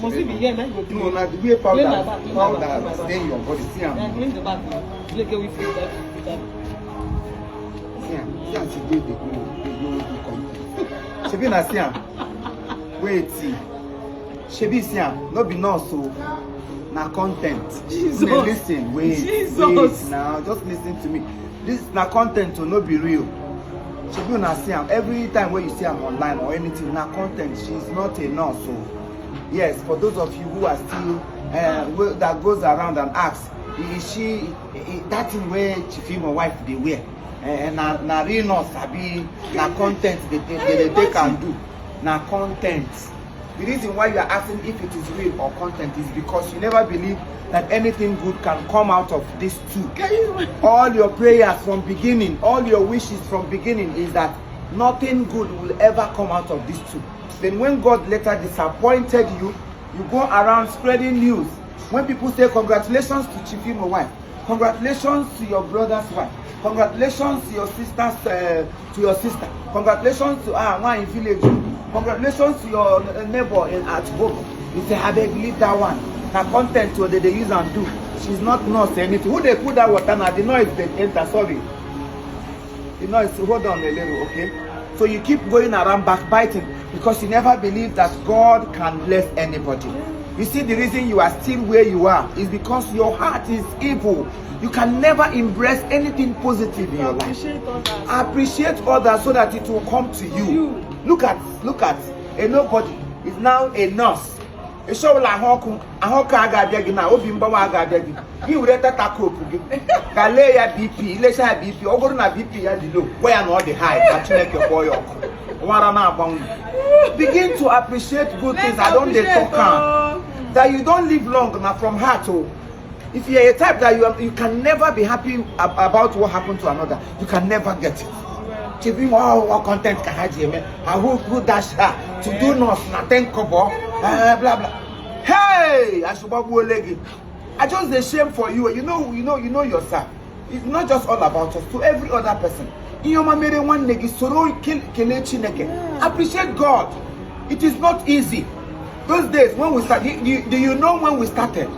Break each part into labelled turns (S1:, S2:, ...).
S1: Must it be here? No,
S2: not the way powder stay in your body. See him.
S1: Clean the back. Look at we feel that.
S2: See him. See him. They go Shebi na see him. Wait, see. Shebi see him. No be nurse so. Na content.
S1: Jesus.
S2: Listen, wait.
S1: Jesus.
S2: Wait now. Just listen to me. This na content to no be real. Shebi na see him. Every time when you see him online or anything, na content. She's not a nurse so. Yes, for those of you who are still that goes around and asks, is she that thing where Chief Imo wife they wear? Na real nurse sabi na content they can do. Na content. The reason why you are asking if it is real or content is because you never believe that anything good can come out of these two. All your prayers from beginning, all your wishes from beginning is that nothing good will ever come out of these two. Then when God later disappointed you, you go around spreading news. When people say congratulations to Chief Imo wife, congratulations to your brother's wife, congratulations to your sister, congratulations to one in village, congratulations to your neighbor at home. You say, I believe that one. Now content to they use and do. She's not nurse anything. Who they put that water now? The noise they enter, sorry. The noise, hold on a little, okay? So you keep going around backbiting because you never believe that God can bless anybody. You see, the reason you are still where you are is because your heart is evil. You can never embrace anything positive in your life. Appreciate others so that it will come to you. Look at a nobody is now a nurse. A show like Hoka Agadi now, Obimba Agadi. You will let that Galea BP, let's have BP, over na BP at the low. Where are all the high? Actually, your boy. Begin to appreciate good things. I don't talk that you don't live long now from heart. If you're a type that you can never be happy about what happened to another, you can never get it. Chief Imo, what content can I do? Who dash her to do nothing? Nothing cover, blah blah. Hey, I just the shame for you. You know yourself. It's not just all about us. To every other person. Appreciate God. It is not easy. Those days when we started, do you know when we started?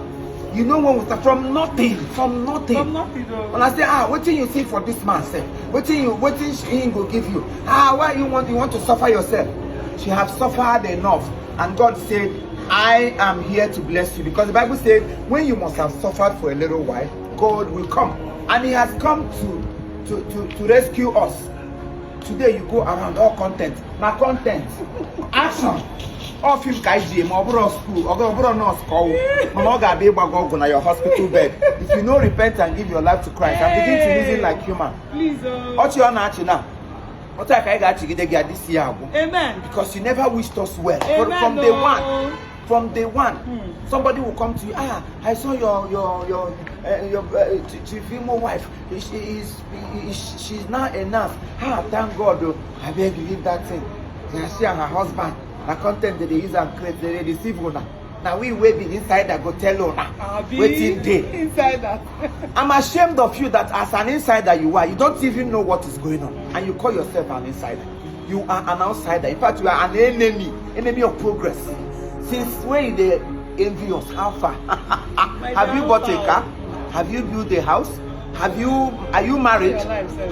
S2: You know when we start from nothing. When I say, what do you think for this man? Say, what he will give you? Why you want to suffer yourself? She have suffered enough, and God said, I am here to bless you, because the Bible said, when you must have suffered for a little while, God will come, and He has come to rescue us. Today you go around all content, my content, action. All film kaiji, my brother school, or brother nurse call, my be go na your hospital bed. If you no repent and give your life to Christ, and begin to reason like human. Please, what you are now? What I got to get this year? Amen. Because you never wished us well. From day one. From day one, somebody will come to you. I saw your Chief Imo wife. She's not enough. Thank God. Though. I beg you, leave that thing. She and her husband. The content that they use and create, they deceive now. Now we waiting inside that go tell her now. Waiting day. Insider. I'm ashamed of you that as an insider you are, you don't even know what is going on, and you call yourself an insider. You are an outsider. In fact, you are an enemy of progress. Since when they envy us? How far? Have you bought a car? Have you built a house? Are you married?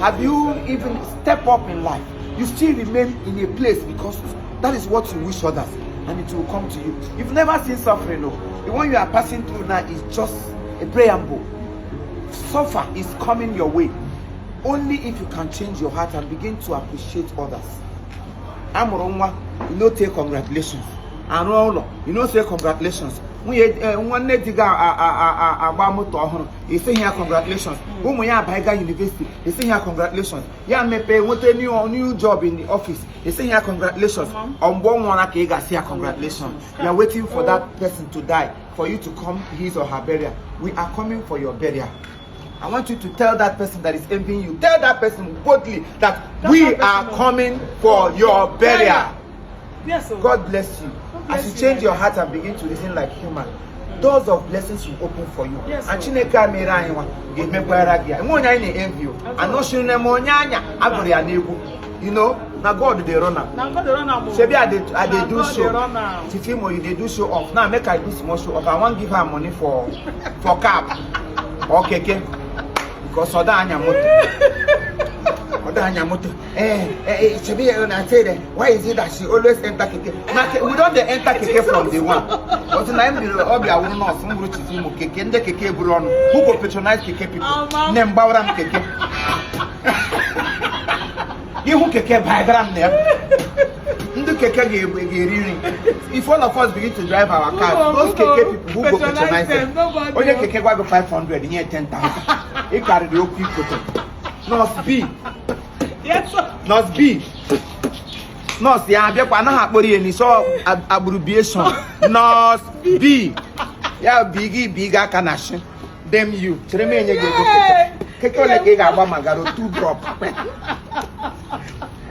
S2: Have you even stepped up in life? You still remain in a place because that is what you wish others, and it will come to you. You've never seen suffering, no. The one you are passing through now is just a preamble. Suffer is coming your way only if you can change your heart and begin to appreciate others. Amorongwa, you know, say congratulations. And you know, say congratulations. One day you say here congratulations. When we are Baiga University, you say here congratulations. Yeah, me pay what a new job in the office. You say here congratulations. On one say congratulations. You are waiting for that person to die for you to come his or her burial. We are coming for your burial. I want you to tell that person that is envying you. Tell that person boldly that we are coming for your burial. Yes, sir. God bless you. As you change your heart and begin to listen like human, doors of blessings will open for you. Yes, and Chineke mera give me kwara gia. Mo nya ni envy. Ano shinu na mo nya anya aburi anebu. You know, now God they run am.
S1: Now God they run am.
S2: Shebi I dey do
S1: God
S2: show.
S1: they run am.
S2: Chief Imo, you dey do show off. Now make I do small show off. I wan give her money for cab or keke because Oda anya motor. Oda anya motor. Shebi I say that. Why is it that she always enter keke? Now we don't dey enter keke from the one. But now I'm the obi I will not some Chief Imo keke. Nde keke buru onu. Who go patronize keke people? Nem bawram keke. You keke background there. Ndu keke ge if all of us begin to drive our cars, those keke people who go patronize them. Only keke go 500, near 10,000. He carry the whole people. North B.
S1: Yes, sir.
S2: North B. North, yeah, be kwa na hakpori eni so abbreviation. North B. Yeah, bigger kanashi. Them you. Chere me enye ge go keke. Keke ole ke ga agba magaro 2 drop.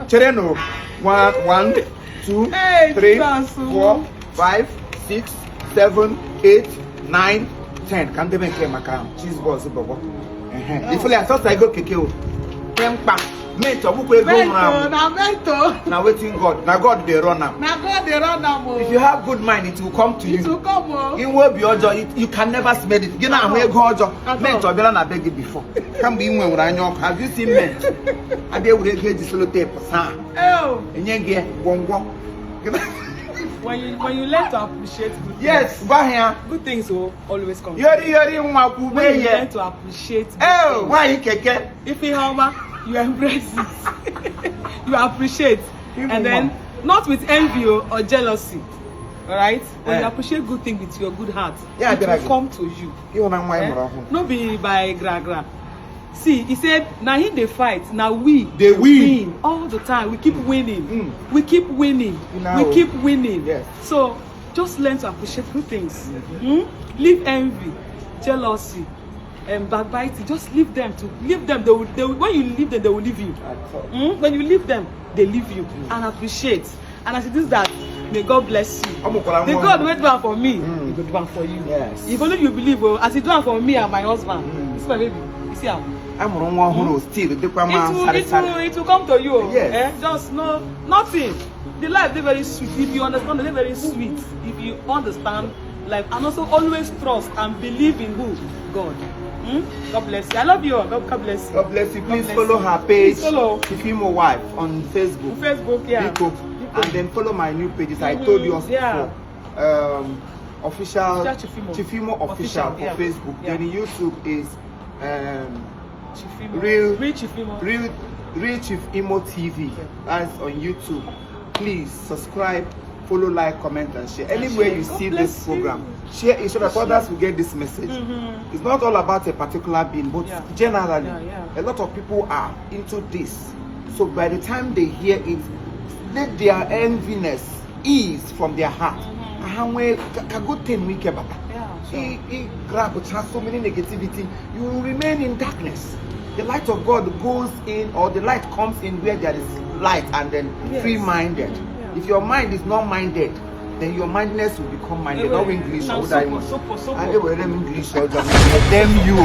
S2: Chere no 1 2 3 4 5 6 7 8 9 10. Can they make maka cheese balls bobo? If I thought I go keke o. Tempa. Mentor who go round.
S1: Na mentor.
S2: Now waiting God. Now God they run am.
S1: Na God they run am.
S2: If you have good mind, it will come to you.
S1: It will come.
S2: It will be ojo. You can never smell it. You know I'm go ojo. Mentor be na beg it before. Can be when we have you seen men? I dey we get the solo tape.
S1: Oh.
S2: Enyege gwongwo.
S1: When you learn to appreciate good things,
S2: Yes, go here.
S1: good things will always come.
S2: Yori nwa
S1: When
S2: kube
S1: you
S2: ye.
S1: learn to appreciate good
S2: Oh,
S1: things,
S2: why keke?
S1: if you humor, you embrace it. You appreciate. And then, not with envy or jealousy. Alright? When you appreciate good things with your good heart,
S2: Yeah,
S1: it will
S2: like
S1: come to you.
S2: You na nwa
S1: Eh?
S2: imoro.
S1: No be by gra. See, he said, now he they fight, now we
S2: They win.
S1: all the time. We keep winning.
S2: Mm.
S1: We keep winning.
S2: Now,
S1: we keep winning.
S2: yes.
S1: So just learn to appreciate good things. Leave envy, jealousy, and backbiting. Just leave them. They will, when you leave them, they will leave you. When you leave them, they leave you. And appreciate. And as it is that, may God bless you. The God will do it for me, He will do it for you.
S2: Yes.
S1: If only you believe, as He do it for me and my husband. This is my baby. You see how?
S2: I'm nwa huru still the kwa man
S1: It will come to you.
S2: Yes.
S1: Just nothing. The life is very sweet. If you understand, it's very sweet. If you understand life, and also always trust and believe in who? God. God bless you. I love you all. God bless you.
S2: God bless you. Please
S1: bless
S2: follow
S1: you.
S2: her page,
S1: Please follow.
S2: Chief Imo wife on Facebook.
S1: Facebook, yeah.
S2: Biko. And then follow my new pages. I told you also
S1: yeah.
S2: before. Official
S1: Chief Imo.
S2: Chief Imo official for
S1: yeah.
S2: Facebook.
S1: Yeah.
S2: Then YouTube is
S1: Chief Imo.
S2: Real
S1: Chief Imo.
S2: Real Chief Imo TV. That's on YouTube. Please subscribe, follow, like, comment, and share. Anywhere you see this program, share it so that others will get this message. It's not all about a particular being, but generally, a lot of people are into this. So by the time they hear it, let their enviness ease from their heart. He grab so many negativity, you will remain in darkness. The light of God goes in, or the light comes in where there is light, and then free-minded. If your mind is not minded, then your mindedness will become minded. Not English or English. Them you,